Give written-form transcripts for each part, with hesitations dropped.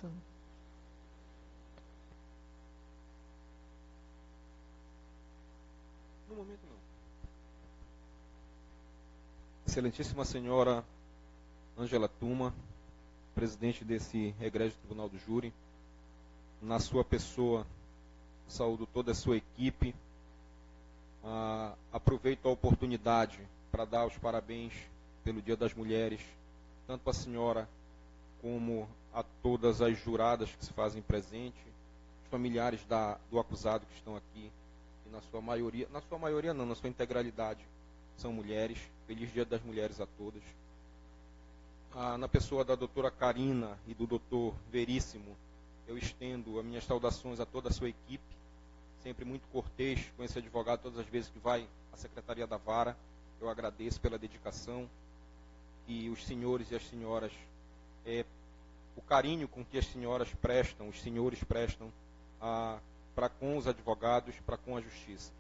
Justiça. No momento, não. Excelentíssima senhora Ângela Tuma, presidente desse Egrégio Tribunal do Júri, na sua pessoa, saúdo toda a sua equipe. Aproveito a oportunidade para dar os parabéns pelo Dia das Mulheres, tanto à senhora como a todas as juradas que se fazem presente, os familiares do acusado que estão aqui, e na sua integralidade, são mulheres. Feliz Dia das Mulheres a todas. Na pessoa da doutora Karina e do doutor Veríssimo, eu estendo as minhas saudações a toda a sua equipe, sempre muito cortês com esse advogado todas as vezes que vai à Secretaria da Vara. Eu agradeço pela dedicação, e os senhores e as senhoras, o carinho com que as senhores prestam para com os advogados, para com a justiça.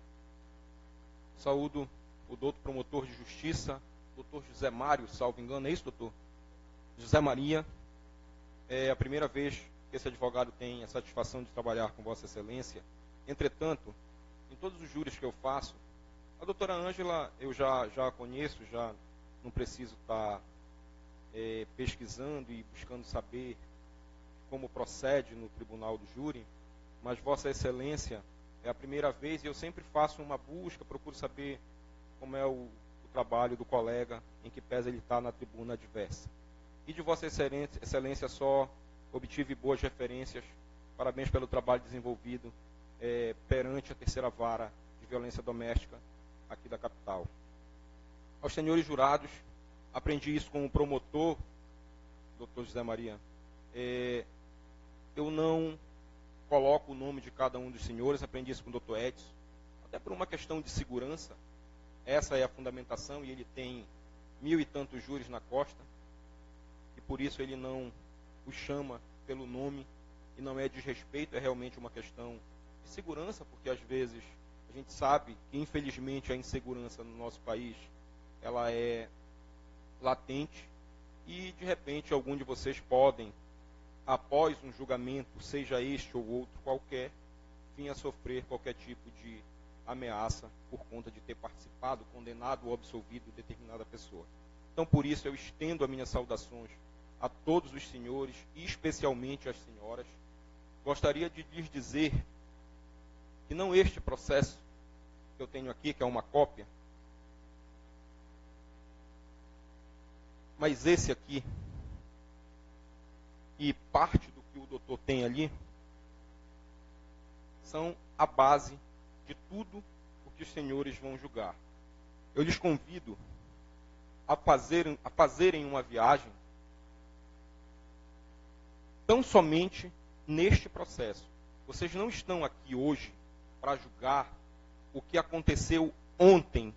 Saúdo o doutor promotor de justiça, doutor José Mário, salvo engano, é isso, doutor? José Maria. É a primeira vez que esse advogado tem a satisfação de trabalhar com Vossa Excelência. Entretanto, em todos os júris que eu faço, a doutora Ângela eu já a conheço, já não preciso estar pesquisando e buscando saber como procede no tribunal do júri, mas Vossa Excelência é a primeira vez e eu sempre faço uma busca, procuro saber como é o trabalho do colega, em que pese ele estar na tribuna adversa. E de Vossa Excelência só obtive boas referências. Parabéns pelo trabalho desenvolvido perante a terceira vara de violência doméstica aqui da capital. Aos senhores jurados, aprendi isso com o promotor, doutor José Maria. Eu não coloco o nome de cada um dos senhores, aprendi isso com o doutor Edson, até por uma questão de segurança. Essa é a fundamentação, e ele tem 1000 e tantos júris na costa, e por isso ele não os chama pelo nome, e não é desrespeito, é realmente uma questão de segurança, porque às vezes a gente sabe que infelizmente a insegurança no nosso país, ela é latente, e de repente algum de vocês podem, após um julgamento, seja este ou outro qualquer, vir a sofrer qualquer tipo de ameaça por conta de ter participado, condenado ou absolvido determinada pessoa. Então, por isso, eu estendo as minhas saudações a todos os senhores, e especialmente às senhoras. Gostaria de lhes dizer que não este processo que eu tenho aqui, que é uma cópia, mas esse aqui, e parte do que o doutor tem ali, são a base de tudo o que os senhores vão julgar. Eu lhes convido a fazerem uma viagem tão somente neste processo. Vocês não estão aqui hoje para julgar o que aconteceu ontem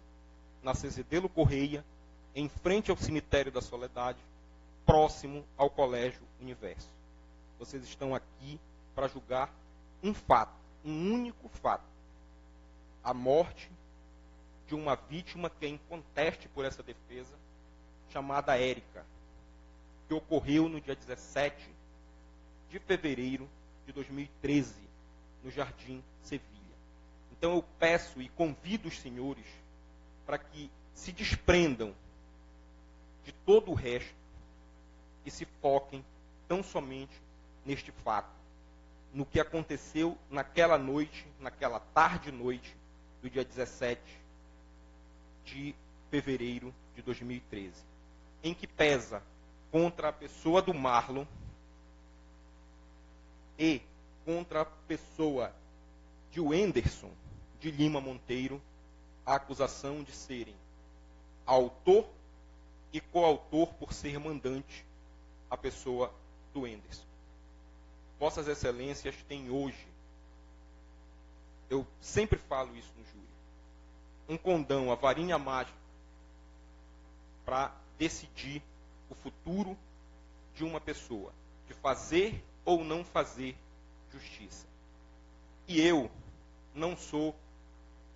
na Cezedelo Correia, em frente ao Cemitério da Soledade, próximo ao Colégio Universo. Vocês estão aqui para julgar um fato, um único fato. A morte de uma vítima que é inconteste por essa defesa, chamada Érica, que ocorreu no dia 17 de fevereiro de 2013, no Jardim Sevilha. Então eu peço e convido os senhores para que se desprendam de todo o resto e se foquem tão somente neste fato, no que aconteceu naquela noite, naquela tarde e noite, do dia 17 de fevereiro de 2013, em que pesa contra a pessoa do Marlon e contra a pessoa de Wenderson de Lima Monteiro a acusação de serem autor e coautor por ser mandante a pessoa do Wenderson. Vossas Excelências têm hoje, eu sempre falo isso no júri, um condão, a varinha mágica, para decidir o futuro de uma pessoa, de fazer ou não fazer justiça. E eu não sou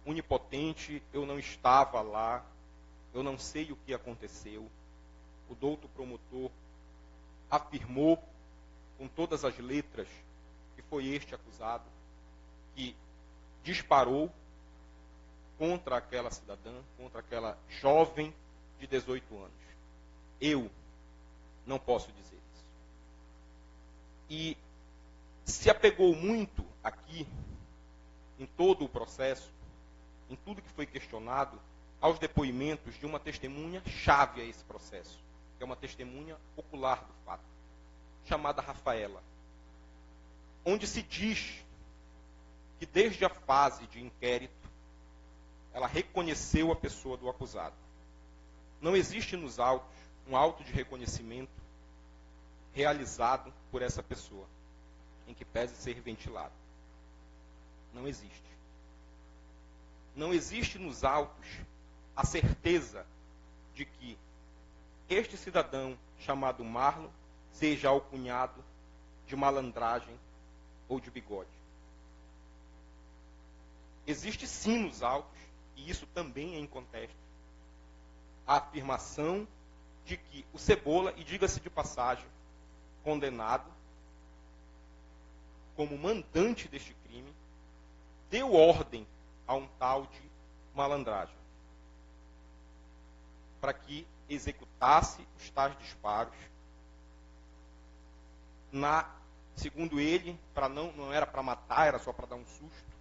onipotente, eu não estava lá, eu não sei o que aconteceu. O doutor promotor afirmou com todas as letras, que foi este acusado que disparou contra aquela cidadã, contra aquela jovem de 18 anos. Eu não posso dizer isso. E se apegou muito aqui, em todo o processo, em tudo que foi questionado, aos depoimentos de uma testemunha chave a esse processo, que é uma testemunha ocular do fato, chamada Rafaela, onde se diz que desde a fase de inquérito, ela reconheceu a pessoa do acusado. Não existe nos autos um auto de reconhecimento realizado por essa pessoa, em que pese ser ventilado. Não existe. Não existe nos autos a certeza de que este cidadão chamado Marlon seja alcunhado de malandragem ou de bigode. Existe sim nos autos, e isso também é inconteste, a afirmação de que o Cebola, e diga-se de passagem, condenado como mandante deste crime, deu ordem a um tal de malandragem para que executasse os tais disparos segundo ele, não era para matar, era só para dar um susto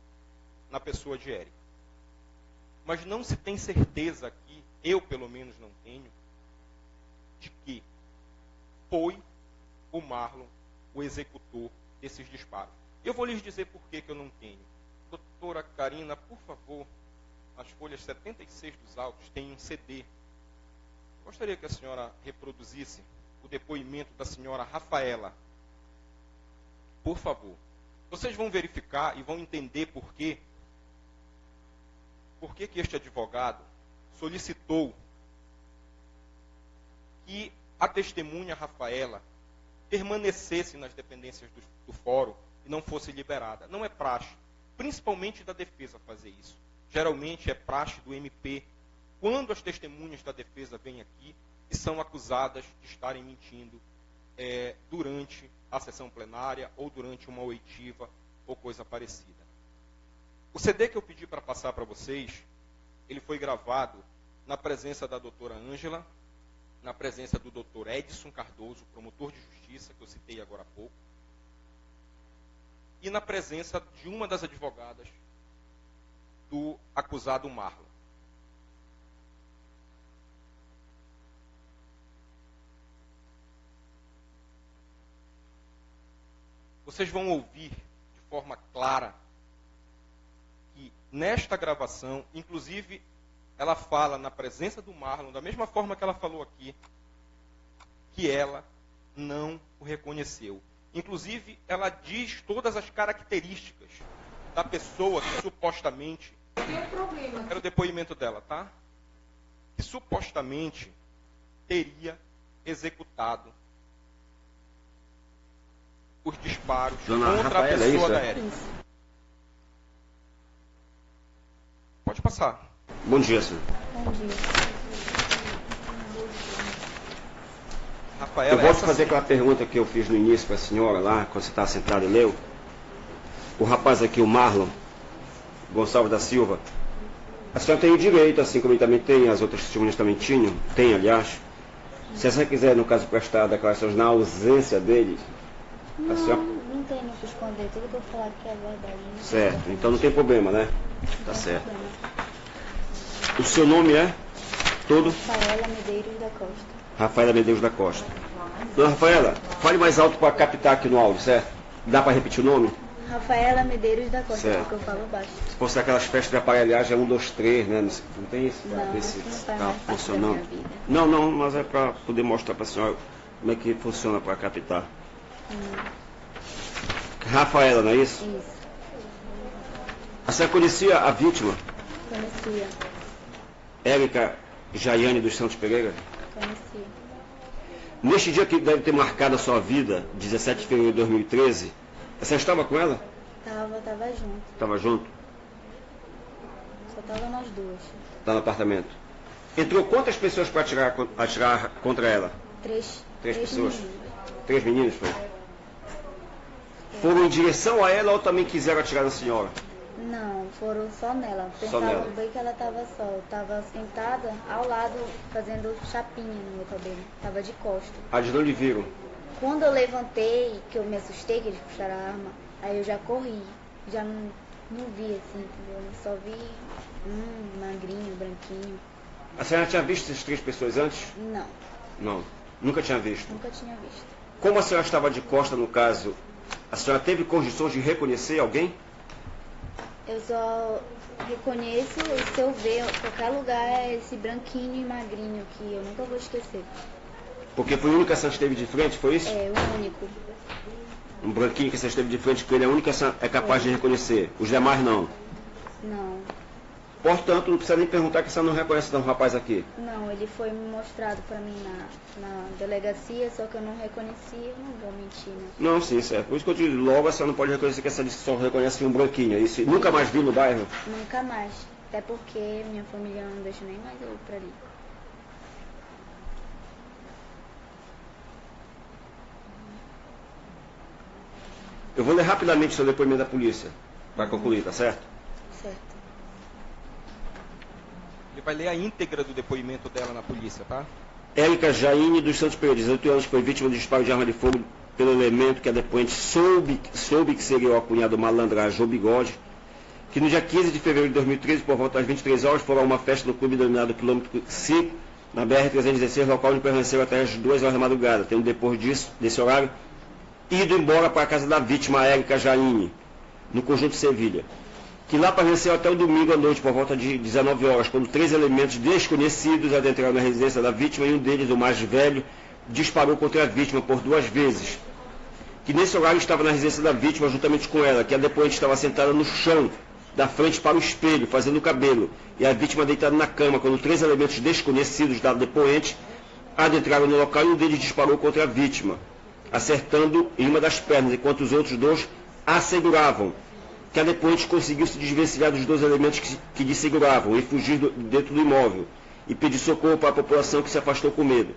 na pessoa de Érico. Mas não se tem certeza aqui, eu pelo menos não tenho, de que foi o Marlon o executor desses disparos. Eu vou lhes dizer por que eu não tenho. Doutora Karina, por favor, nas folhas 76 dos autos tem um CD. Gostaria que a senhora reproduzisse o depoimento da senhora Rafaela. Por favor. Vocês vão verificar e vão entender por que este advogado solicitou que a testemunha Rafaela permanecesse nas dependências do fórum e não fosse liberada. Não é praxe, principalmente da defesa, fazer isso. Geralmente é praxe do MP, quando as testemunhas da defesa vêm aqui e são acusadas de estarem mentindo durante a sessão plenária ou durante uma oitiva ou coisa parecida. O CD que eu pedi para passar para vocês, ele foi gravado na presença da doutora Ângela, na presença do doutor Edson Cardoso, promotor de justiça, que eu citei agora há pouco, e na presença de uma das advogadas do acusado Marlon. Vocês vão ouvir de forma clara que nesta gravação, inclusive, ela fala na presença do Marlon, da mesma forma que ela falou aqui, que ela não o reconheceu. Inclusive, ela diz todas as características da pessoa que supostamente... Era o depoimento dela, tá? Que supostamente teria executado os disparos contra a pessoa da Érica. Pode passar. Bom dia, senhor. Bom dia. Rafaela, eu posso fazer aquela pergunta que eu fiz no início para a senhora lá, quando você estava sentada e leu? O rapaz aqui, o Marlon Gonçalves da Silva, a senhora tem o direito, assim como ele também tem, as outras testemunhas também tinham, tem, aliás. Se a senhora quiser, no caso, prestar declarações na ausência dele, a senhora... Não tem o que esconder, tudo que eu falar que é verdade. Certo, então não tem problema, né? Tá certo. O seu nome é? Todo? Rafaela Medeiros da Costa. Rafaela Medeiros da Costa. Dona Rafaela, fale mais alto para captar aqui no áudio, certo? Dá para repetir o nome? Rafaela Medeiros da Costa, certo. Porque eu falo baixo. Se fosse aquelas festas de aparelhagem, é 1, 2, 3, né? Não tem isso? Para ver se está funcionando. Não, mas é para poder mostrar para a senhora como é que funciona para captar. Rafaela, não é isso? Isso. A senhora conhecia a vítima? Conhecia. Érica Jaiane dos Santos Pereira? Conhecia. Neste dia que deve ter marcado a sua vida, 17 de fevereiro de 2013, a senhora estava com ela? Tava junto. Estava junto? Só tava nós duas. Está no apartamento. Entrou quantas pessoas para atirar contra ela? Três Pessoas? meninos. 3 meninos, foi? Foram em direção a ela ou também quiseram atirar na senhora? Não, foram só nela. Só Pensavam nela. bem que ela estava só. Eu estava sentada ao lado, fazendo chapinha no meu cabelo. Estava de costas. Eles não lhe viram? Quando eu levantei, que eu me assustei, que eles puxaram a arma, aí eu já corri. Já não vi assim, entendeu? Eu só vi magrinho, branquinho. A senhora tinha visto essas 3 pessoas antes? Não, Não. Nunca tinha visto. nunca tinha visto. Como a senhora estava de costa no caso, a senhora teve condições de reconhecer alguém? Eu só reconheço se eu ver em qualquer lugar esse branquinho e magrinho que eu nunca vou esquecer. Porque foi o único que a senhora esteve de frente, foi isso? É, o único. Um branquinho que a senhora esteve de frente, que ele é o único que a senhora é capaz de reconhecer. Os demais não. Não. Portanto, não precisa nem perguntar que a senhora não reconhece um rapaz aqui. Não, ele foi mostrado pra mim na delegacia, só que eu não reconheci, eu não vou mentir, né? Não, sim, certo. Por isso que eu digo, logo a senhora não pode reconhecer que essa disse que só reconhece um branquinho. É isso. Nunca mais viu no bairro? Nunca mais. Até porque minha família não deixa nem mais eu ir pra ali. Eu vou ler rapidamente o seu depoimento da polícia, para concluir, tá certo? Certo. Ele vai ler a íntegra do depoimento dela na polícia, tá? Érica Jaine dos Santos Pereira, 18 anos, foi vítima de disparo de arma de fogo pelo elemento que a depoente soube que seria o acunhado malandragem ou bigode, que no dia 15 de fevereiro de 2013, por volta das 23 horas, foram a uma festa no clube denominado quilômetro 5, na BR-316, local onde permaneceu até as 2 horas da madrugada, tendo depois desse horário, ido embora para a casa da vítima, Érica Jaine, no conjunto Sevilha, que lá permaneceu até o domingo à noite, por volta de 19 horas, quando 3 elementos desconhecidos adentraram na residência da vítima e um deles, o mais velho, disparou contra a vítima por 2 vezes. Que nesse horário estava na residência da vítima juntamente com ela, que a depoente estava sentada no chão, da frente para o espelho, fazendo o cabelo, e a vítima deitada na cama, quando 3 elementos desconhecidos da depoente adentraram no local e um deles disparou contra a vítima, acertando em uma das pernas, enquanto os outros 2 a seguravam. Que a depoente conseguiu se desvencilhar dos 2 elementos que lhe seguravam e fugir dentro do imóvel e pedir socorro para a população que se afastou com medo.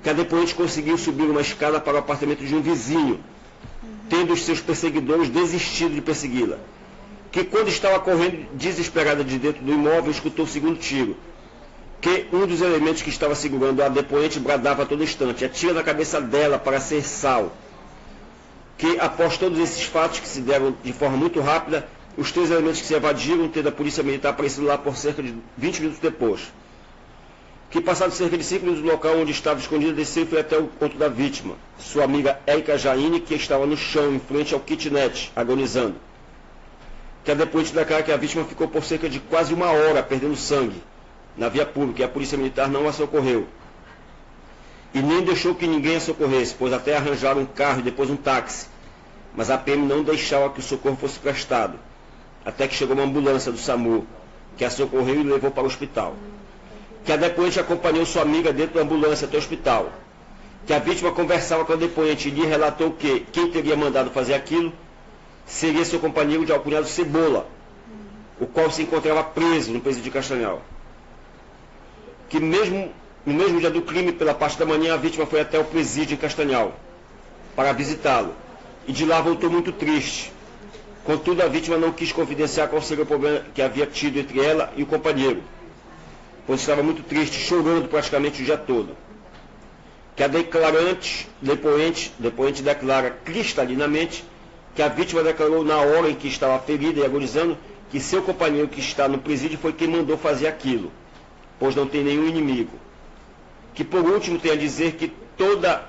Que a depoente conseguiu subir uma escada para o apartamento de um vizinho, tendo os seus perseguidores desistido de persegui-la. Que quando estava correndo desesperada de dentro do imóvel, escutou o segundo tiro. Que um dos elementos que estava segurando a depoente bradava a todo instante: atira na cabeça dela para ser sal. Que após todos esses fatos que se deram de forma muito rápida, os 3 elementos que se evadiram, tendo a polícia militar aparecido lá por cerca de 20 minutos depois. Que passado cerca de 5 minutos do local onde estava escondida, desceu e foi até o ponto da vítima, sua amiga Érica Jaine, que estava no chão, em frente ao kitnet, agonizando. Que a depoente declara que a vítima ficou por cerca de quase 1 hora perdendo sangue na via pública e a polícia militar não a socorreu. E nem deixou que ninguém a socorresse, pois até arranjaram um carro e depois um táxi. Mas a PM não deixava que o socorro fosse prestado, até que chegou uma ambulância do SAMU, que a socorreu e levou para o hospital. Que a depoente acompanhou sua amiga dentro da ambulância até o hospital. Que a vítima conversava com a depoente e lhe relatou que quem teria mandado fazer aquilo seria seu companheiro de alcunhado Cebola, o qual se encontrava preso no presídio de Castanhal. Que no mesmo dia do crime, pela parte da manhã, a vítima foi até o presídio em Castanhal para visitá-lo. E de lá voltou muito triste. Contudo, a vítima não quis confidenciar qual seria o problema que havia tido entre ela e o companheiro, pois estava muito triste, chorando praticamente o dia todo. Que a depoente declara cristalinamente que a vítima declarou na hora em que estava ferida e agonizando que seu companheiro que está no presídio foi quem mandou fazer aquilo, pois não tem nenhum inimigo. Que por último tem a dizer que toda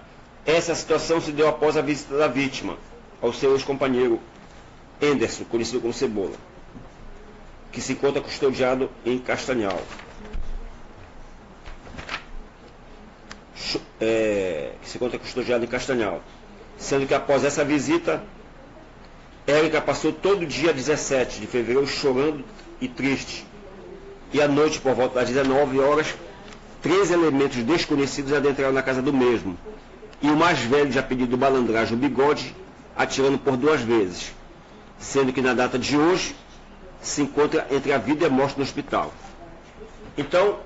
essa situação se deu após a visita da vítima ao seu ex-companheiro Anderson, conhecido como Cebola, que se encontra custodiado em Castanhal. Sendo que após essa visita, Érica passou todo o dia 17 de fevereiro chorando e triste. E à noite, por volta das 19 horas, 3 elementos desconhecidos adentraram na casa do mesmo. E o mais velho, já pedido malandragem, o bigode, atirando por 2 vezes. Sendo que na data de hoje, se encontra entre a vida e a morte no hospital. Então,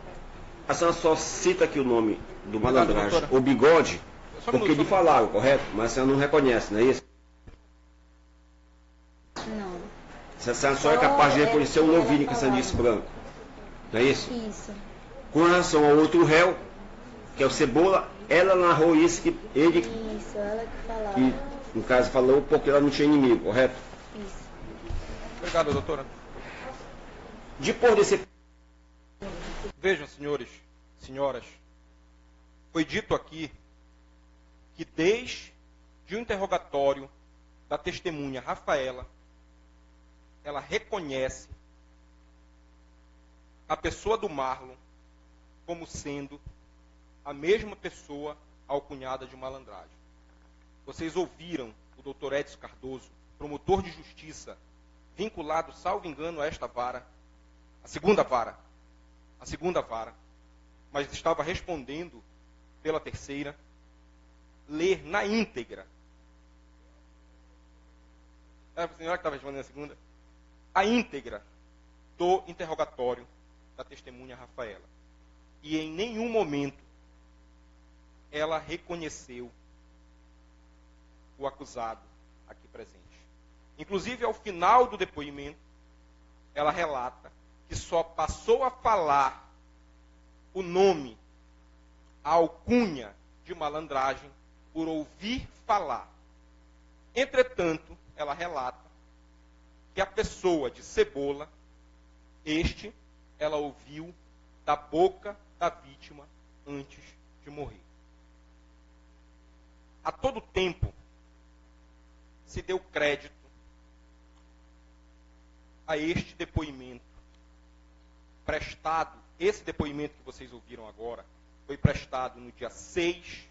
a senhora só cita aqui o nome do malandragem, o bigode, porque lhe falaram, correto? Mas a senhora não reconhece, não é isso? Não. Essa senhora só é capaz de reconhecer o novilho com sandice branco. Não é isso? Isso. Com relação ao outro réu, que é o Cebola, ela narrou isso, que ele, Isso, ela que falava. que no caso falou porque ela não tinha inimigo, correto? Isso. Obrigado, doutora. Depois desse... Vejam, senhores, senhoras, foi dito aqui que desde o interrogatório da testemunha Rafaela, ela reconhece a pessoa do Marlon como sendo a mesma pessoa alcunhada de malandragem. Vocês ouviram o doutor Edson Cardoso, promotor de justiça, vinculado, salvo engano, a esta vara, a segunda vara, mas estava respondendo pela terceira, ler na íntegra. Era a senhora que estava respondendo a segunda? A íntegra do interrogatório da testemunha Rafaela. E em nenhum momento ela reconheceu o acusado aqui presente. Inclusive, ao final do depoimento, ela relata que só passou a falar o nome, a alcunha de malandragem, por ouvir falar. Entretanto, ela relata que a pessoa de Cebola, ela ouviu da boca da vítima antes de morrer. A todo tempo, se deu crédito a este depoimento prestado. Esse depoimento que vocês ouviram agora foi prestado no dia 6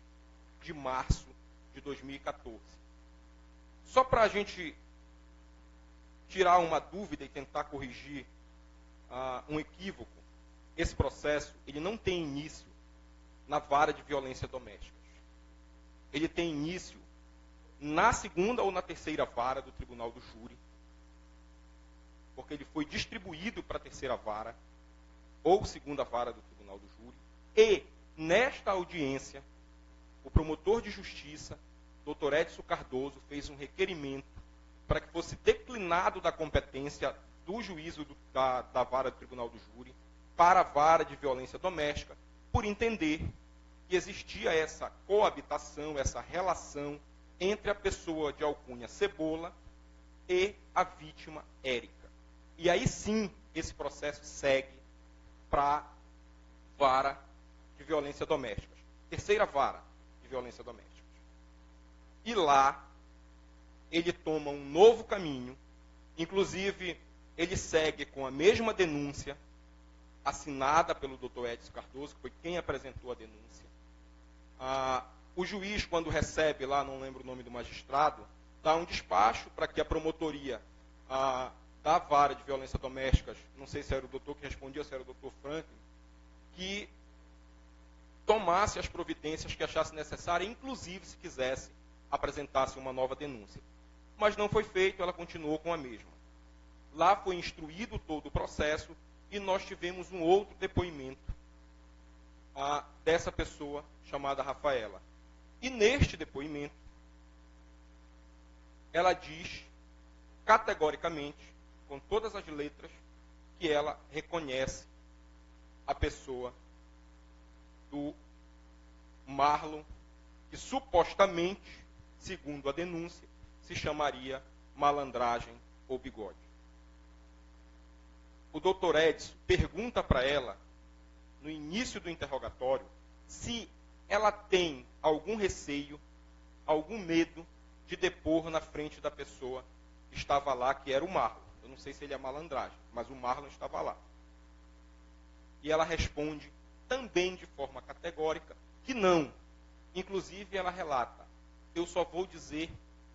de março de 2014. Só para a gente tirar uma dúvida e tentar corrigir um equívoco, esse processo ele não tem início na vara de violência doméstica. Ele tem início na segunda ou na terceira vara do Tribunal do Júri, porque ele foi distribuído para a terceira vara ou segunda vara do Tribunal do Júri, e nesta audiência, o promotor de justiça, Dr. Edson Cardoso, fez um requerimento para que fosse declinado da competência do juízo da vara do Tribunal do Júri para a vara de violência doméstica, por entender que existia essa coabitação, essa relação entre a pessoa de alcunha Cebola e a vítima Érica. E aí sim, esse processo segue para a vara de violência doméstica. Terceira vara de violência doméstica. E lá, ele toma um novo caminho, inclusive, ele segue com a mesma denúncia, assinada pelo Dr. Edson Cardoso, que foi quem apresentou a denúncia. O juiz, quando recebe lá, não lembro o nome do magistrado, dá um despacho para que a promotoria da vara de violência doméstica, não sei se era o doutor que respondia, se era o doutor Franklin, que tomasse as providências que achasse necessárias, inclusive, se quisesse, apresentasse uma nova denúncia. Mas não foi feito, ela continuou com a mesma. Lá foi instruído todo o processo e nós tivemos um outro depoimento dessa pessoa chamada Rafaela. E neste depoimento, ela diz categoricamente, com todas as letras, que ela reconhece a pessoa do Marlon, que supostamente, segundo a denúncia, se chamaria Malandragem ou Bigode. O doutor Edson pergunta para ela, no início do interrogatório, se ela tem algum receio, algum medo de depor na frente da pessoa que estava lá, que era o Marlon. Eu não sei se ele é malandragem, mas o Marlon estava lá. E ela responde, também de forma categórica, que não. Inclusive, ela relata, eu só vou dizer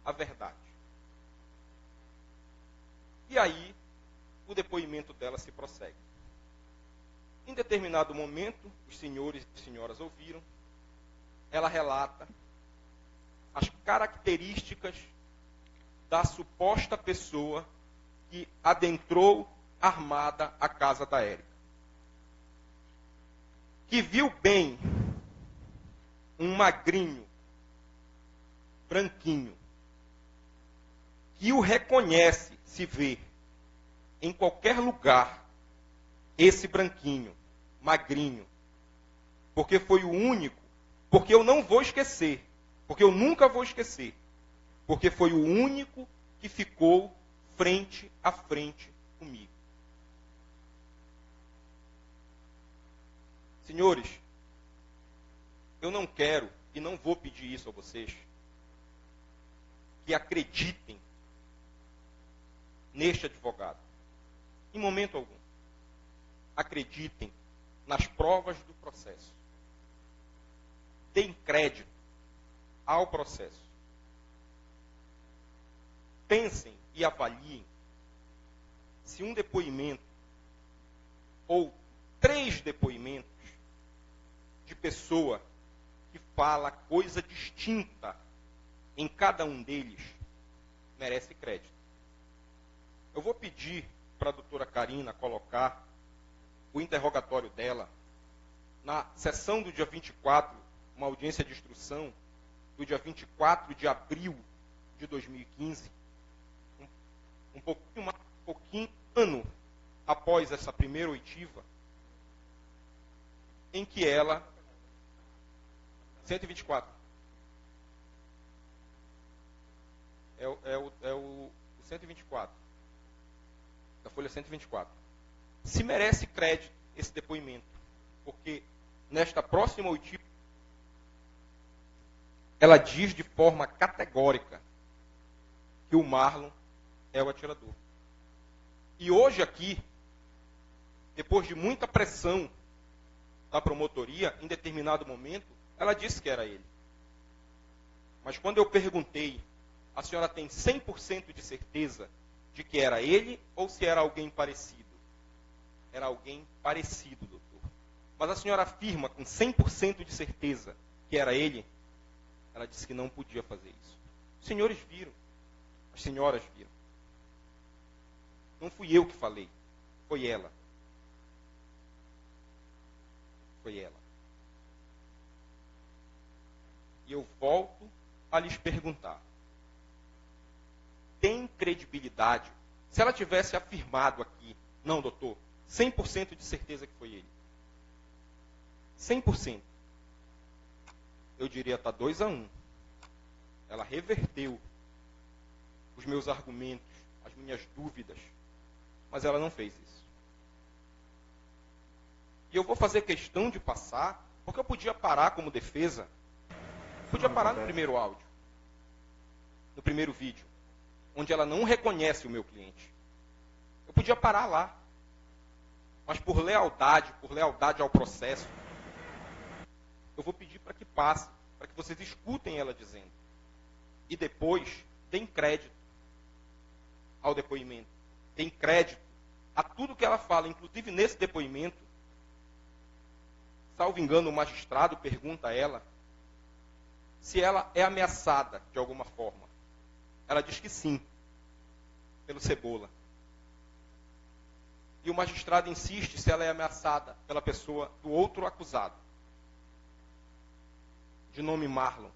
a verdade. E aí, o depoimento dela se prossegue. Em determinado momento, os senhores e senhoras ouviram, ela relata as características da suposta pessoa que adentrou armada a casa da Érica. Que viu bem um magrinho, branquinho, que o reconhece se vê em qualquer lugar esse branquinho, magrinho, porque foi o único, porque eu não vou esquecer, porque eu nunca vou esquecer, porque foi o único que ficou frente a frente comigo. Senhores, eu não quero e não vou pedir isso a vocês, que acreditem neste advogado. Em momento algum. Acreditem nas provas do processo. Deem crédito ao processo. Pensem e avaliem se um depoimento ou 3 depoimentos de pessoa que fala coisa distinta em cada um deles merece crédito. Eu vou pedir para a doutora Karina colocar o interrogatório dela na sessão do dia 24, uma audiência de instrução do dia 24 de abril de 2015, um pouquinho ano após essa primeira oitiva, em que ela 124 é o 124 da folha 124. Se merece crédito esse depoimento, porque nesta próxima oitiva ela diz de forma categórica que o Marlon é o atirador. E hoje aqui, depois de muita pressão da promotoria, em determinado momento, ela disse que era ele. Mas quando eu perguntei, a senhora tem 100% de certeza de que era ele ou se era alguém parecido? Era alguém parecido, doutor. Mas a senhora afirma com 100% de certeza que era ele? Ela disse que não podia fazer isso. Os senhores viram. As senhoras viram. Não fui eu que falei. Foi ela. Foi ela. E eu volto a lhes perguntar. Tem credibilidade? Se ela tivesse afirmado aqui, não, doutor, 100% de certeza que foi ele. 100%. Eu diria, está 2-1. Ela reverteu os meus argumentos, as minhas dúvidas, mas ela não fez isso. E eu vou fazer questão de passar, porque eu podia parar como defesa, podia parar no primeiro áudio, no primeiro vídeo, onde ela não reconhece o meu cliente. Eu podia parar lá, mas por lealdade ao processo, eu vou pedir para que passe, para que vocês escutem ela dizendo. E depois, deem crédito ao depoimento. Deem crédito a tudo que ela fala, inclusive nesse depoimento. Salvo engano, o magistrado pergunta a ela se ela é ameaçada de alguma forma. Ela diz que sim, pelo Cebola. E o magistrado insiste se ela é ameaçada pela pessoa do outro acusado, de nome Marlon.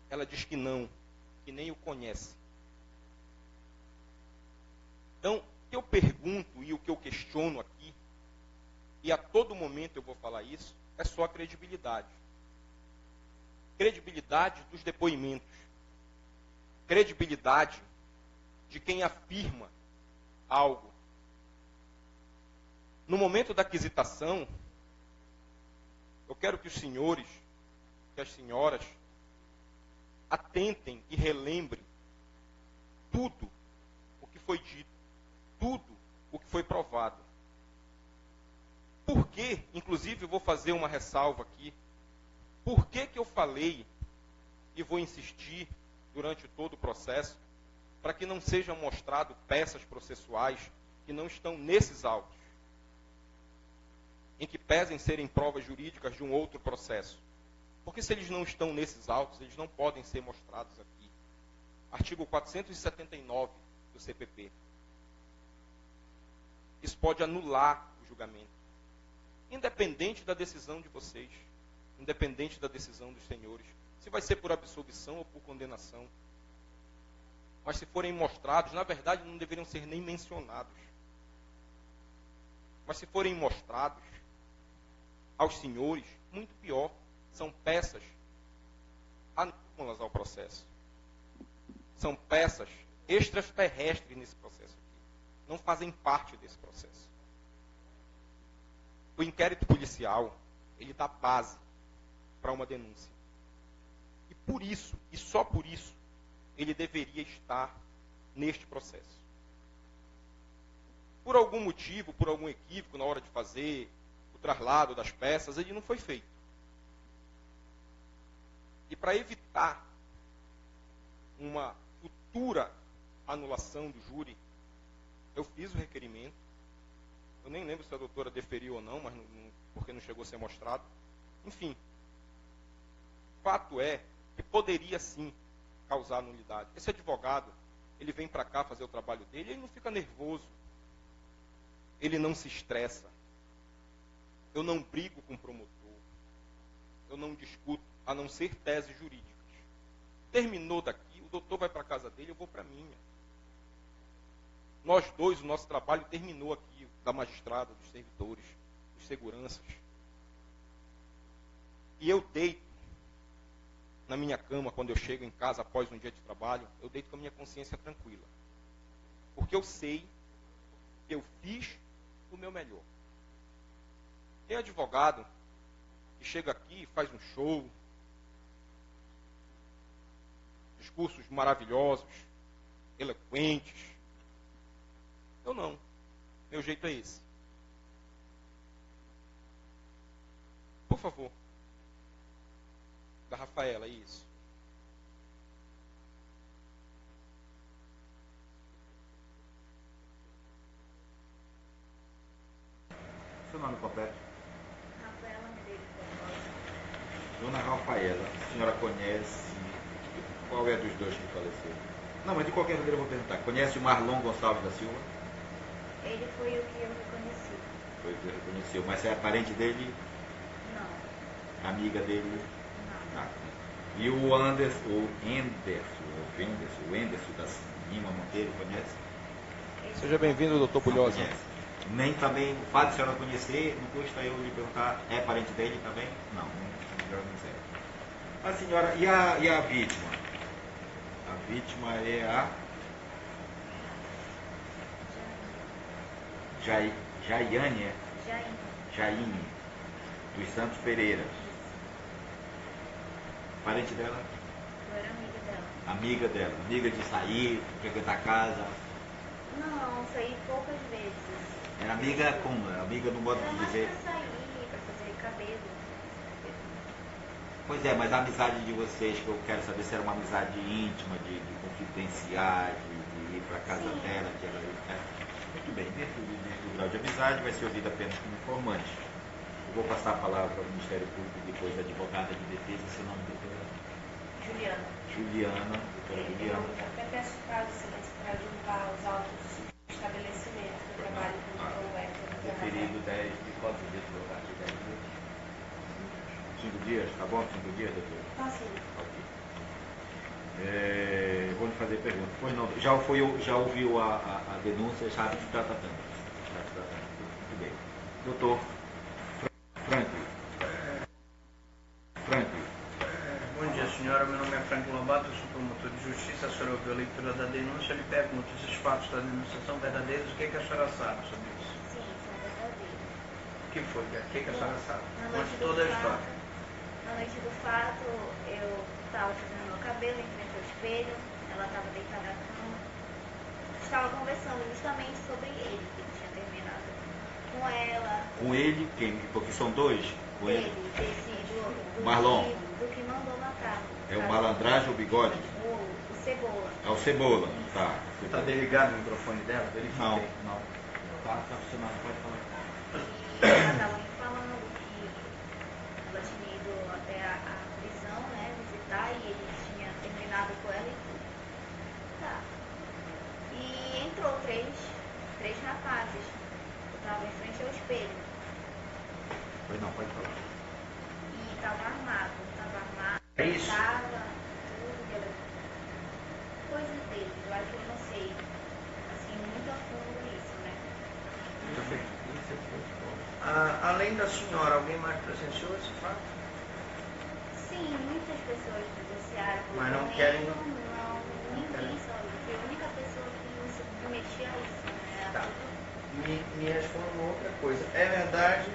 Ela diz que não, que nem o conhece. Então, o que eu pergunto e o que eu questiono aqui, e a todo momento eu vou falar isso, é só a credibilidade. Credibilidade dos depoimentos. Credibilidade de quem afirma algo. No momento da aquisitação, eu quero que os senhores, que as senhoras, atentem e relembrem tudo o que foi dito, tudo o que foi provado. Por que, inclusive, eu vou fazer uma ressalva aqui, por que eu falei e vou insistir durante todo o processo para que não sejam mostradas peças processuais que não estão nesses autos, em que pesem serem provas jurídicas de um outro processo. Porque se eles não estão nesses autos, eles não podem ser mostrados aqui. Artigo 479 do CPP. Isso pode anular o julgamento. Independente da decisão de vocês, independente da decisão dos senhores, se vai ser por absolvição ou por condenação. mas se forem mostrados, na verdade não deveriam ser nem mencionados. Mas se forem mostrados aos senhores, muito pior, são peças anômalas ao processo. São peças extraterrestres nesse processo aqui. Não fazem parte desse processo. O inquérito policial, ele dá base para uma denúncia. E por isso, e só por isso, ele deveria estar neste processo. Por algum motivo, por algum equívoco na hora de fazer o traslado das peças, ele não foi feito. E para evitar uma futura anulação do júri, eu fiz o requerimento. Eu nem lembro se a doutora deferiu ou não, mas porque não chegou a ser mostrado. Enfim, fato é que poderia sim causar nulidade. Esse advogado, ele vem para cá fazer o trabalho dele, ele não fica nervoso. Ele não se estressa. Eu não brigo com o promotor. Eu não discuto, a não ser teses jurídicas. Terminou daqui, o doutor vai para a casa dele, eu vou para a minha. Nós dois, o nosso trabalho terminou aqui, da magistrada, dos servidores, dos seguranças. E eu deito na minha cama, quando eu chego em casa após um dia de trabalho, eu deito com a minha consciência tranquila. Porque eu sei que eu fiz o meu melhor. Tem advogado que chega aqui e faz um show, discursos maravilhosos, eloquentes. Eu não. Meu jeito é esse. Por favor. Da Rafaela, isso. Seu nome completo? Rafaela Medeiros Barbosa. Dona Rafaela, a senhora conhece qual é dos dois que faleceu? Não, mas de qualquer maneira eu vou perguntar. Conhece o Marlon Gonçalves da Silva? Ele foi o que eu reconheci. Foi o que reconheceu. Mas é parente dele? Não. Amiga dele? Não. Ah. E o Anderson da Lima Monteiro, conhece? Seja bem-vindo, doutor Bulhosa. Não conhece. Nem também o fato de a senhora conhecer, não custa eu lhe perguntar, é parente dele também? Não serve. A senhora, e a vítima? A vítima é a Jaiane, é? Jaine, dos Santos Pereira. Parente dela? Eu era amiga dela. Amiga dela. Amiga de sair, frequentar a casa. Não, saí poucas vezes. Era amiga como? Era amiga no modo Era de mais dizer. pra sair, pra fazer cabelo. Pois é, mas a amizade de vocês, que eu quero saber se era uma amizade íntima, de confidenciar, de ir para casa Sim. dela, de ela ir. Muito bem, dentro do grau de amizade vai ser ouvida apenas como informante. Eu vou passar a palavra para o Ministério Público e depois a advogada de defesa, seu nome, doutora? Juliana. Juliana, doutora Juliana. Eu até peço prazo, excelência, para juntar os autos do estabelecimento que eu trabalho com o Dr. Roberto. Referido 10 de quantos dias por parte de 10 dias? 5 dias, tá bom? 5 dias, doutor? Tá sim. Ok. Vou lhe fazer pergunta. Pois não, já ouviu a denúncia, sabe que está tratando. Muito bem. Doutor Franklin. Bom dia, senhora. Meu nome é Franklin Lobato, eu sou promotor de justiça. A senhora ouviu a leitura da denúncia. Eu lhe pergunto, esses fatos da denúncia são verdadeiros? O que a senhora sabe sobre isso? Sim, são verdadeiros. O que foi? O que a senhora sabe? Na Conte noite do toda a fato- história. Na noite do fato, eu estava fazendo meu cabelo em frente ao espelho, ela estava deitada na cama. Estava conversando justamente sobre ele, que ele tinha terminado com ela. Com ele, quem? Porque são dois? Com ele. Do Marlon. Do que mandou matar. É o malandragem ou bigode? O Cebola. É o Cebola. Tá. Está desligado o microfone dela? Verifiquei. Não. Tá funcionando, pode falar. E ela estava me falando que ela tinha ido até a prisão, né, visitar, e ele tinha terminado com ela e tudo. Tá. E entrou três rapazes. Eu estava em frente ao espelho. Pois não, pode falar. E estava armado. É isso? Tava tudo, coisa deles. Eu acho que eu não sei, assim, muito a fundo isso, né? Além da senhora, alguém mais presenciou esse fato? Sim, muitas pessoas presenciaram. Mas não porém, querem- Não, ninguém sabe. Foi a única pessoa que se submetia a isso, né? Tá. Me responda uma outra coisa. É verdade,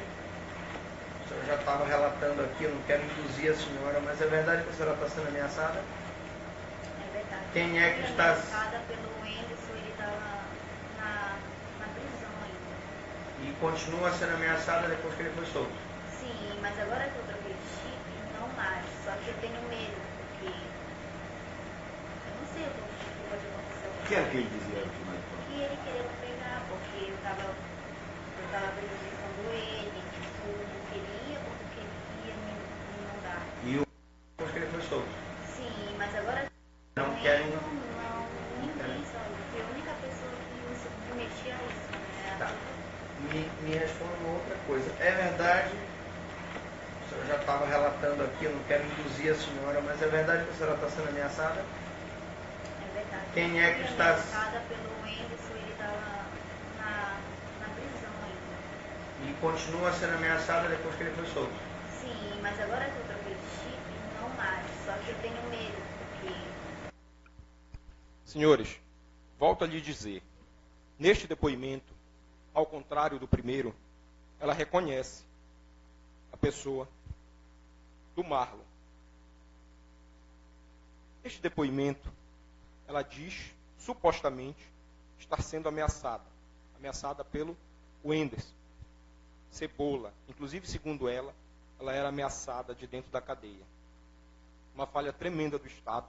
a senhora já estava relatando aqui, eu não quero induzir a senhora, mas é verdade que a senhora está sendo ameaçada? É verdade. Quem é que Fui está- ameaçada pelo Anderson, ele estava na prisão ainda. E continua sendo ameaçada depois que ele foi solto? Sim, mas agora que eu troquei de chip, não mais. Só que eu tenho medo, porque eu não sei o que pode acontecer. O que era que ele dizia aqui mais de Que ele queria me pegar, porque eu tava prejudicando ele, tipo, não queria, porque ele ia me mandar. E depois que ele foi solto? Sim, mas agora Não também querem- ninguém sabe. Foi a única pessoa que me submetia a isso, né? Tá. Me responda uma outra coisa. É verdade, a senhora já estava relatando aqui, eu não quero induzir a senhora, mas é verdade que a senhora está sendo ameaçada? É verdade. Quem é que Fui está- ameaçada pelo Anderson, ele estava na prisão ainda. E continua sendo ameaçada depois que ele foi solto? Sim, mas agora que eu troquei de chip, não mais. Só que eu tenho medo, porque Senhores, volto a lhe dizer, neste depoimento, ao contrário do primeiro, ela reconhece a pessoa do Marlon. Neste depoimento, ela diz, supostamente, estar sendo ameaçada pelo Wenderson, Cebola. Inclusive, segundo ela era ameaçada de dentro da cadeia. Uma falha tremenda do Estado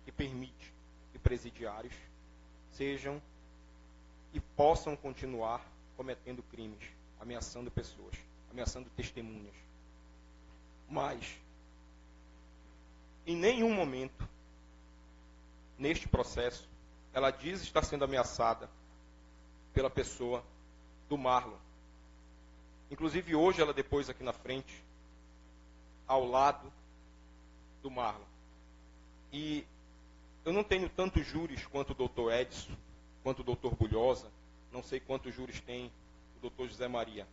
que permite que presidiários sejam e possam continuar cometendo crimes, ameaçando pessoas, ameaçando testemunhas. Mas, em nenhum momento, neste processo, ela diz estar sendo ameaçada pela pessoa do Marlon. Inclusive, hoje ela depois aqui na frente, ao lado do Marlon. E eu não tenho tantos júris quanto o doutor Edson, quanto o doutor Bulhosa, não sei quantos júris tem o doutor José Maria.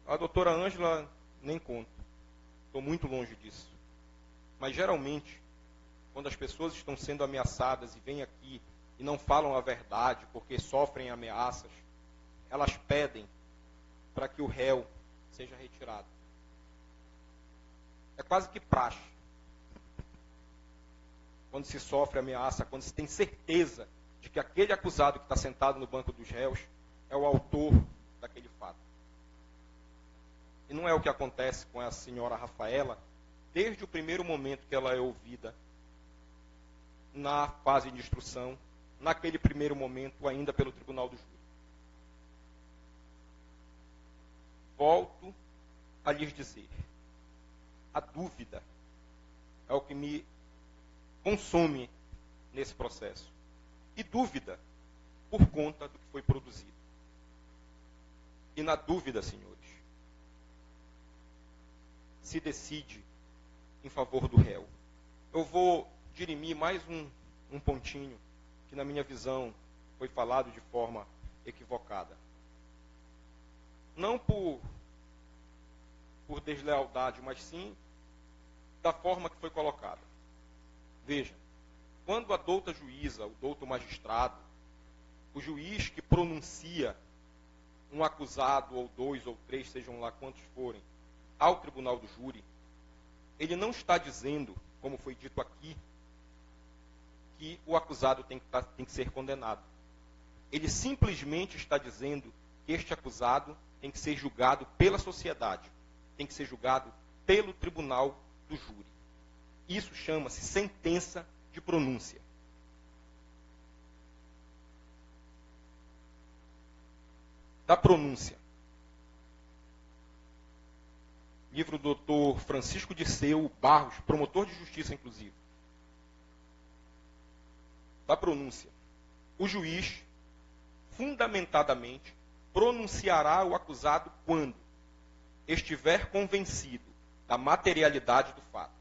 A doutora Ângela, nem conto. Estou muito longe disso. Mas, geralmente, quando as pessoas estão sendo ameaçadas e vêm aqui e não falam a verdade porque sofrem ameaças, elas pedem para que o réu seja retirado. É quase que praxe. Quando se sofre ameaça, quando se tem certeza de que aquele acusado que está sentado no banco dos réus é o autor daquele fato. E não é o que acontece com a senhora Rafaela, desde o primeiro momento que ela é ouvida na fase de instrução, naquele primeiro momento ainda pelo Tribunal do Júri. Volto a lhes dizer, a dúvida é o que me consome nesse processo. E dúvida por conta do que foi produzido. E na dúvida, senhores, se decide em favor do réu. Eu vou dirimir mais um pontinho que, na minha visão, foi falado de forma equivocada. Não por deslealdade, mas sim da forma que foi colocada. Veja, quando a douta juíza, o douto magistrado, o juiz que pronuncia um acusado, ou dois, ou três, sejam lá quantos forem, ao tribunal do júri, ele não está dizendo, como foi dito aqui, que o acusado tem que ser condenado. Ele simplesmente está dizendo que este acusado tem que ser julgado pela sociedade, tem que ser julgado pelo tribunal do júri. Isso chama-se sentença de pronúncia. Da pronúncia. Livro do Dr. Francisco Dirceu Barros, promotor de justiça, inclusive. Da pronúncia. O juiz, fundamentadamente, pronunciará o acusado quando estiver convencido da materialidade do fato.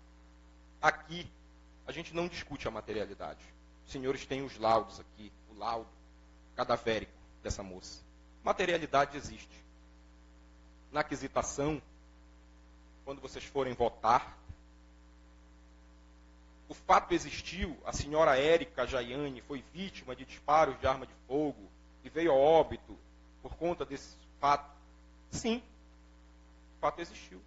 Aqui, a gente não discute a materialidade. Os senhores têm os laudos aqui, o laudo cadavérico dessa moça. Materialidade existe. Na aquisitação, quando vocês forem votar, o fato existiu, a senhora Érica Jaiane foi vítima de disparos de arma de fogo e veio a óbito por conta desse fato. Sim, o fato existiu.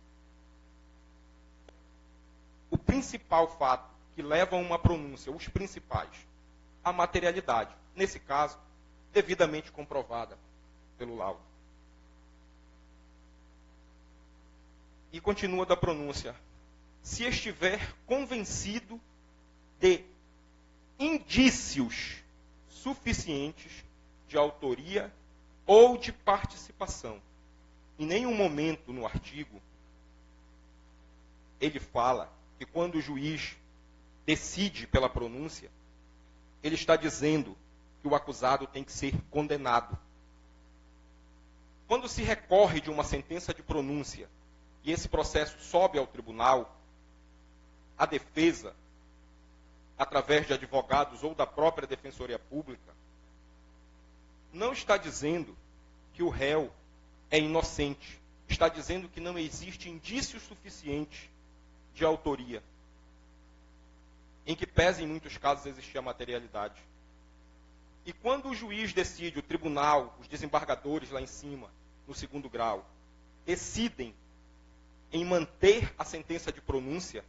O principal fato que leva a uma pronúncia, os principais, a materialidade, nesse caso, devidamente comprovada pelo laudo. E continua da pronúncia. Se estiver convencido de indícios suficientes de autoria ou de participação. Em nenhum momento no artigo ele fala que quando o juiz decide pela pronúncia, ele está dizendo que o acusado tem que ser condenado. Quando se recorre de uma sentença de pronúncia e esse processo sobe ao tribunal, a defesa, através de advogados ou da própria Defensoria Pública, não está dizendo que o réu é inocente. Está dizendo que não existe indício suficiente de autoria, em que pese em muitos casos existir a materialidade. E quando o juiz decide, o tribunal, os desembargadores lá em cima, no segundo grau, decidem em manter a sentença de pronúncia,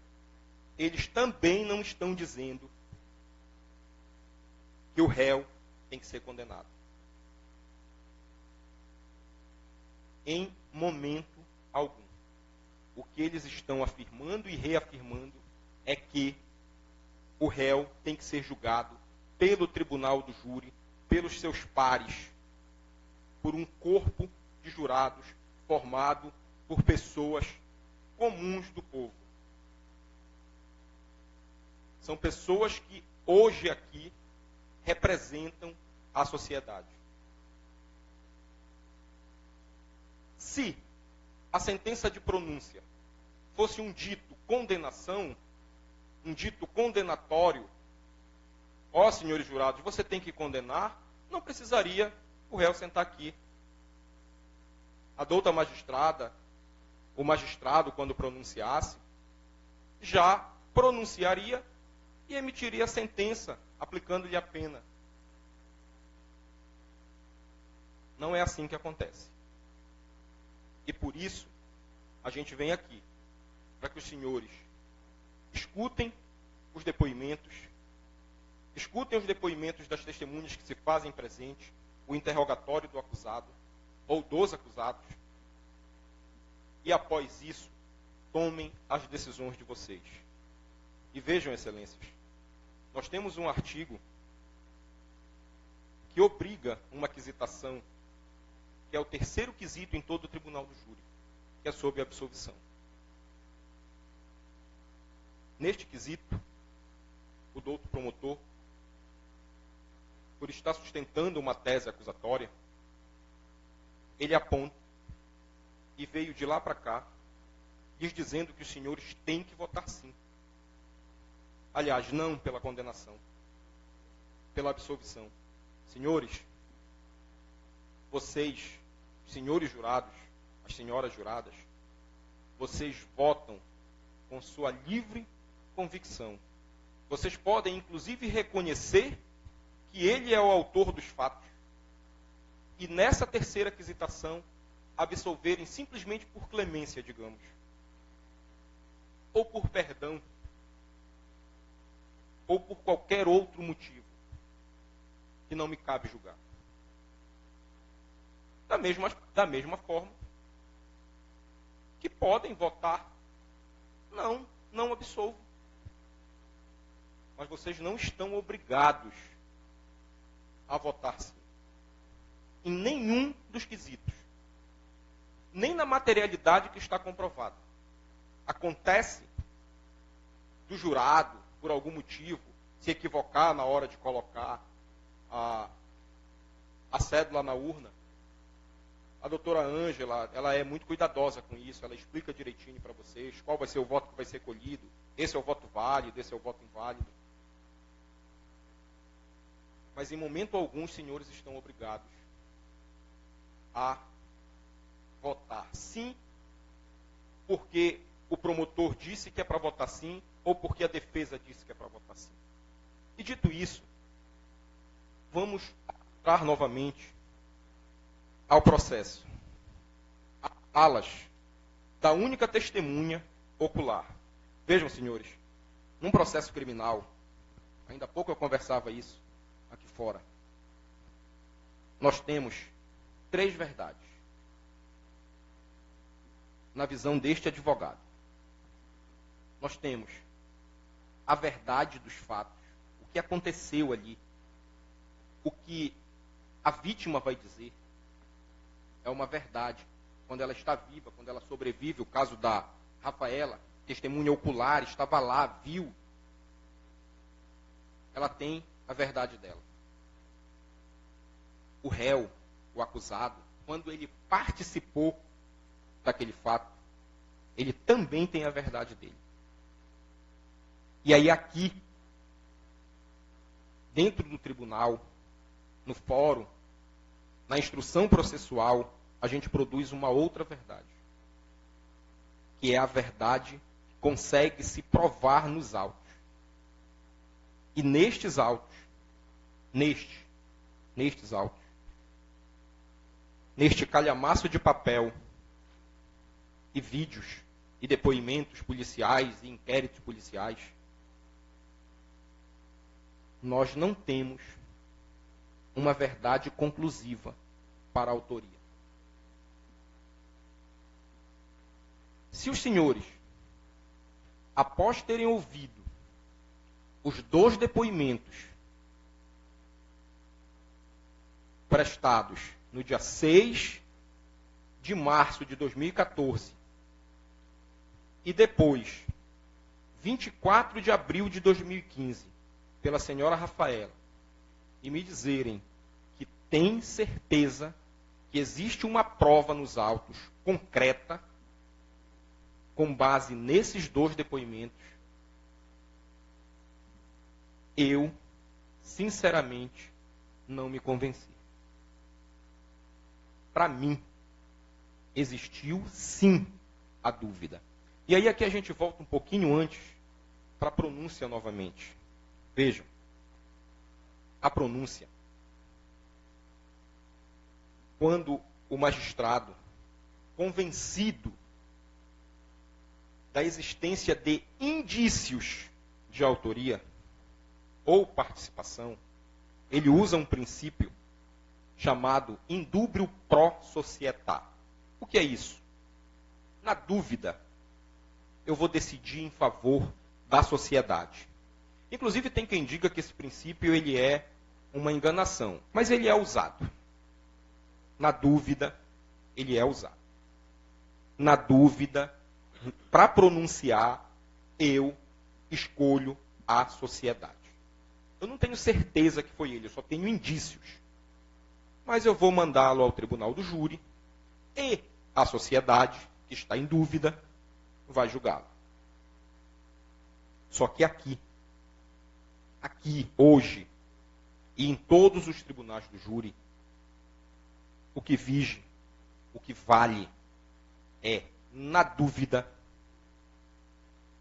eles também não estão dizendo que o réu tem que ser condenado. Em momento algum. O que eles estão afirmando e reafirmando é que o réu tem que ser julgado pelo tribunal do júri, pelos seus pares, por um corpo de jurados formado por pessoas comuns do povo. São pessoas que hoje aqui representam a sociedade. Se a sentença de pronúncia fosse um dito condenação, um dito condenatório, ó, senhores jurados, você tem que condenar, não precisaria o réu sentar aqui. A douta magistrada, o magistrado, quando pronunciasse, já pronunciaria e emitiria a sentença, aplicando-lhe a pena. Não é assim que acontece. E por isso, a gente vem aqui, para que os senhores escutem os depoimentos das testemunhas que se fazem presente, o interrogatório do acusado ou dos acusados, e após isso, tomem as decisões de vocês. E vejam, excelências, nós temos um artigo que obriga uma aquisitação, que é o terceiro quesito em todo o tribunal do júri, que é sobre a absolvição. Neste quesito, o douto promotor, por estar sustentando uma tese acusatória, ele aponta e veio de lá para cá, lhes dizendo que os senhores têm que votar sim. Aliás, não pela condenação, pela absolvição. Senhores, vocês, senhores jurados, as senhoras juradas, vocês votam com sua livre convicção. Vocês podem, inclusive, reconhecer que ele é o autor dos fatos. E nessa terceira aquisitação, absolverem simplesmente por clemência, digamos. Ou por perdão. Ou por qualquer outro motivo que não me cabe julgar. Da mesma forma que podem votar, não absolvo. Mas vocês não estão obrigados a votar sim. Em nenhum dos quesitos. Nem na materialidade que está comprovada. Acontece do jurado, por algum motivo, se equivocar na hora de colocar a cédula na urna. A doutora Ângela, ela é muito cuidadosa com isso, ela explica direitinho para vocês qual vai ser o voto que vai ser colhido, esse é o voto válido, esse é o voto inválido. Mas em momento algum os senhores estão obrigados a votar sim, porque o promotor disse que é para votar sim, ou porque a defesa disse que é para votar sim. E dito isso, vamos entrar novamente ao processo. Alas da única testemunha ocular. Vejam, senhores, num processo criminal, ainda há pouco eu conversava isso aqui fora, nós temos 3 verdades na visão deste advogado. Nós temos a verdade dos fatos, o que aconteceu ali, o que a vítima vai dizer, é uma verdade. Quando ela está viva, quando ela sobrevive, o caso da Rafaela, testemunha ocular, estava lá, viu, ela tem a verdade dela. O réu, o acusado, quando ele participou daquele fato, ele também tem a verdade dele. E aí aqui, dentro do tribunal, no fórum, na instrução processual, a gente produz uma outra verdade, que é a verdade que consegue se provar nos autos. E nestes autos, nestes autos, neste calhamaço de papel e vídeos e depoimentos policiais e inquéritos policiais, nós não temos uma verdade conclusiva para a autoria. Se os senhores, após terem ouvido os 2 depoimentos prestados no dia 6 de março de 2014 e depois, 24 de abril de 2015, pela senhora Rafaela, e me dizerem que tem certeza que existe uma prova nos autos concreta, com base nesses 2 depoimentos, eu, sinceramente, não me convenci. Para mim, existiu sim a dúvida. E aí aqui a gente volta um pouquinho antes para a pronúncia novamente. Vejam, a pronúncia. Quando o magistrado, convencido da existência de indícios de autoria ou participação, ele usa um princípio chamado indúbio pro società. O que é isso? Na dúvida, eu vou decidir em favor da sociedade. Inclusive, tem quem diga que esse princípio ele é uma enganação, mas ele é usado. Na dúvida, ele é usado. Na dúvida, para pronunciar, eu escolho a sociedade. Eu não tenho certeza que foi ele, eu só tenho indícios. Mas eu vou mandá-lo ao tribunal do júri e a sociedade, que está em dúvida, vai julgá-lo. Só que aqui, hoje, e em todos os tribunais do júri, o que vige, o que vale é, na dúvida,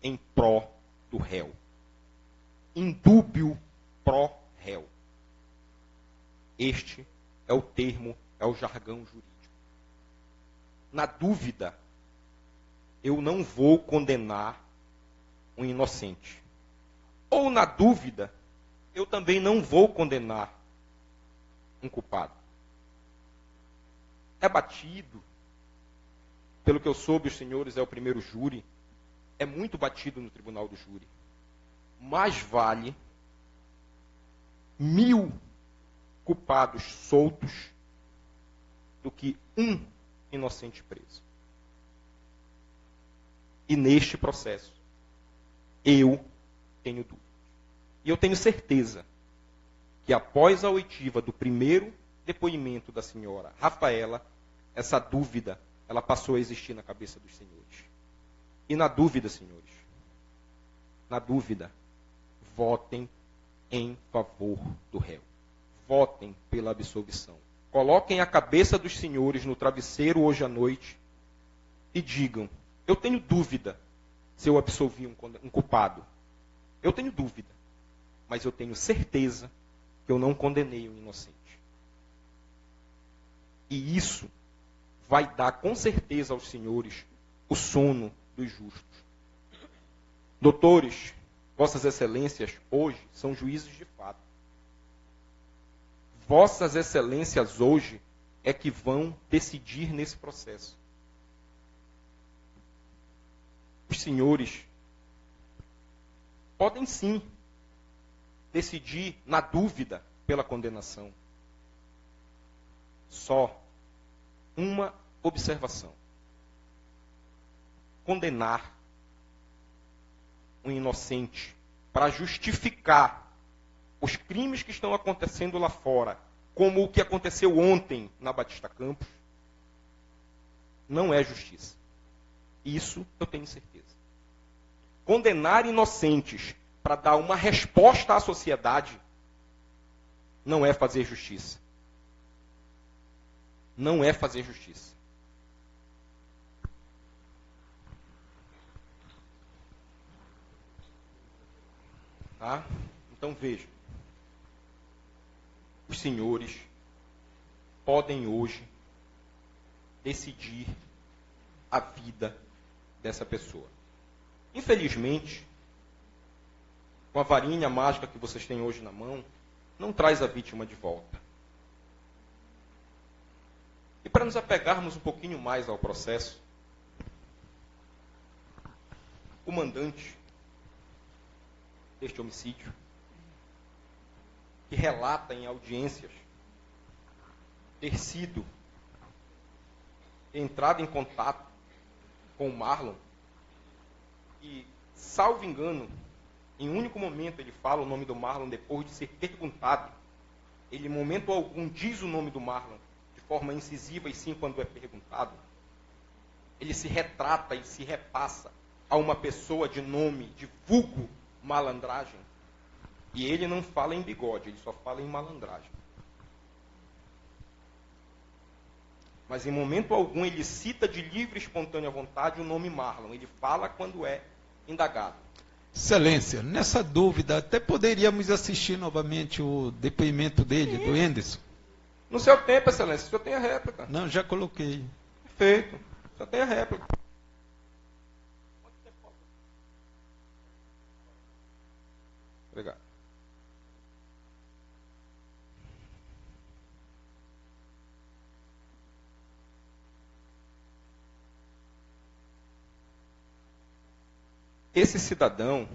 em pró do réu. Indúbio pró réu. Este é o termo, é o jargão jurídico. Na dúvida, eu não vou condenar um inocente. Ou na dúvida, eu também não vou condenar um culpado. É batido, pelo que eu soube, os senhores é o primeiro júri, é muito batido no tribunal do júri. Mais vale 1000 culpados soltos do que um inocente preso. E neste processo, eu tenho dúvida. E eu tenho certeza que após a oitiva do primeiro depoimento da senhora Rafaela, essa dúvida, ela passou a existir na cabeça dos senhores. E na dúvida, senhores, na dúvida, votem em favor do réu. votem pela absolvição. Coloquem a cabeça dos senhores no travesseiro hoje à noite e digam: eu tenho dúvida se eu absolvi um culpado. Eu tenho dúvida, mas eu tenho certeza que eu não condenei um inocente. E isso vai dar com certeza aos senhores o sono dos justos. Doutores, vossas excelências hoje são juízes de fato. Vossas excelências hoje é que vão decidir nesse processo. Os senhores podem sim decidir na dúvida pela condenação. Só uma observação. Condenar um inocente para justificar os crimes que estão acontecendo lá fora, como o que aconteceu ontem na Batista Campos, não é justiça. Isso eu tenho certeza. Condenar inocentes para dar uma resposta à sociedade não é fazer justiça. Não é fazer justiça. Tá? Então vejam. Os senhores podem hoje decidir a vida dessa pessoa. Infelizmente, com a varinha mágica que vocês têm hoje na mão, não traz a vítima de volta. E para nos apegarmos um pouquinho mais ao processo, o mandante deste homicídio, que relata em audiências ter entrado em contato com o Marlon, e, salvo engano, em um único momento ele fala o nome do Marlon depois de ser perguntado. Ele, em momento algum, diz o nome do Marlon de forma incisiva, e sim quando é perguntado. Ele se retrata e se repassa a uma pessoa de nome, de vulgo malandragem. E ele não fala em bigode, ele só fala em malandragem. Mas em momento algum ele cita de livre e espontânea vontade o nome Marlon. Ele fala quando é indagado. Excelência, nessa dúvida, até poderíamos assistir novamente o depoimento dele, do Enderson. No seu tempo, Excelência, o senhor tem a réplica. Não, já coloquei. Perfeito. O senhor tem a réplica. Obrigado. Esse cidadão,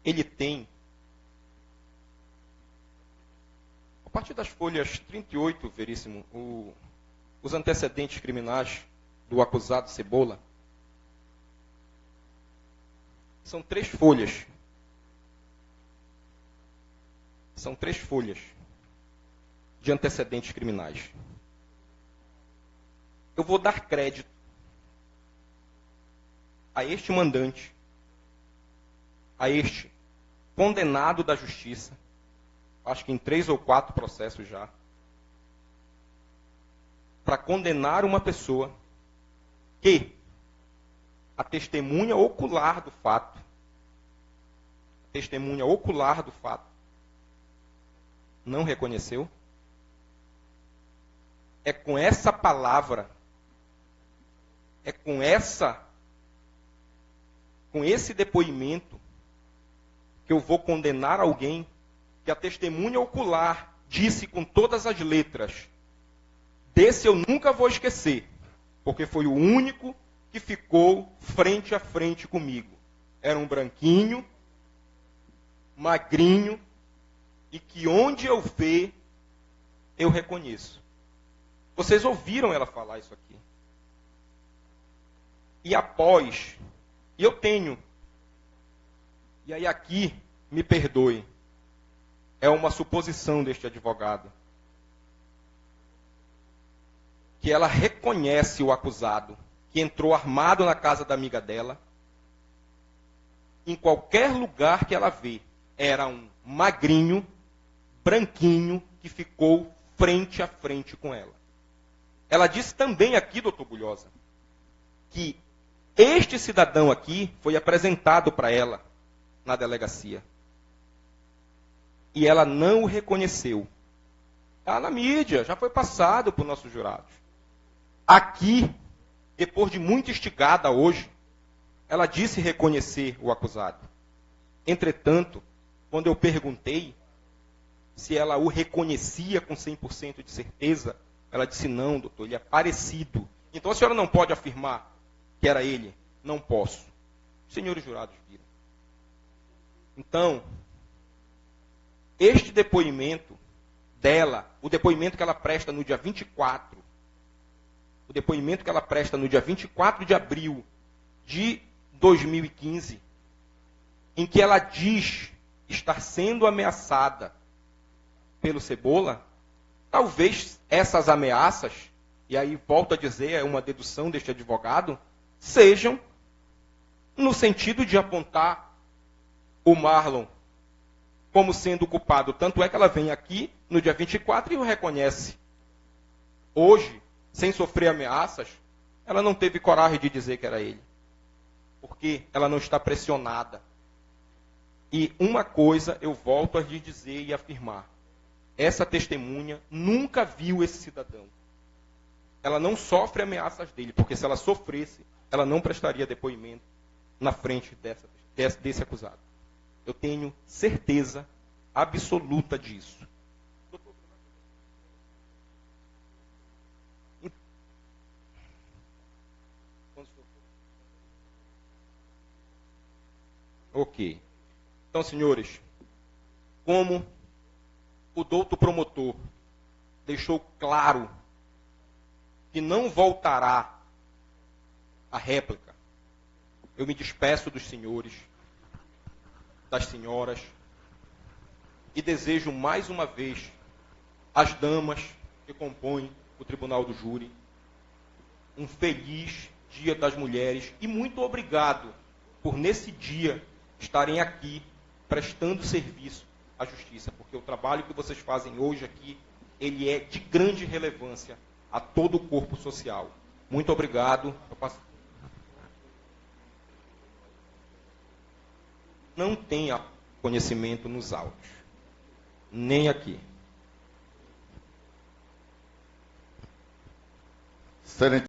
ele tem, a partir das folhas 38, Veríssimo, os antecedentes criminais do acusado Cebola, são 3 folhas. São 3 folhas de antecedentes criminais. Eu vou dar crédito a este mandante, a este condenado da justiça, acho que em 3 ou 4 processos já, para condenar uma pessoa que a testemunha ocular do fato, não reconheceu. É com essa palavra, é com esse depoimento que eu vou condenar alguém que a testemunha ocular disse com todas as letras: desse eu nunca vou esquecer, porque foi o único que ficou frente a frente comigo. Era um branquinho, magrinho, e que onde eu ver, eu reconheço. Vocês ouviram ela falar isso aqui. E após, e eu tenho, e aí aqui, me perdoe, é uma suposição deste advogado, que ela reconhece o acusado, que entrou armado na casa da amiga dela, em qualquer lugar que ela vê, era um magrinho, branquinho, que ficou frente a frente com ela. Ela disse também aqui, doutor Bulhosa, que este cidadão aqui foi apresentado para ela na delegacia. E ela não o reconheceu. Está na mídia, já foi passado por nossos jurados. Aqui, depois de muito instigada hoje, ela disse reconhecer o acusado. Entretanto, quando eu perguntei se ela o reconhecia com 100% de certeza, ela disse, não, doutor, ele é parecido. Então a senhora não pode afirmar que era ele? Não posso. Os senhores jurados viram. Então, este depoimento dela, o depoimento que ela presta no dia 24, o depoimento que ela presta no dia 24 de abril de 2015, em que ela diz estar sendo ameaçada pelo Cebola, talvez essas ameaças, e aí volto a dizer, é uma dedução deste advogado, sejam no sentido de apontar o Marlon como sendo culpado. Tanto é que ela vem aqui no dia 24 e o reconhece. Hoje, sem sofrer ameaças, ela não teve coragem de dizer que era ele. Porque ela não está pressionada. E uma coisa eu volto a lhe dizer e afirmar. Essa testemunha nunca viu esse cidadão. Ela não sofre ameaças dele, porque se ela sofresse, ela não prestaria depoimento na frente desse acusado. Eu tenho certeza absoluta disso. Ok. Então, senhores, como o doutor promotor deixou claro que não voltará à réplica, eu me despeço dos senhores, das senhoras, e desejo mais uma vez às damas que compõem o Tribunal do Júri um feliz Dia das Mulheres e muito obrigado por nesse dia estarem aqui prestando serviço à justiça, porque o trabalho que vocês fazem hoje aqui, ele é de grande relevância a todo o corpo social. Muito obrigado. Não tenha conhecimento nos autos, nem aqui.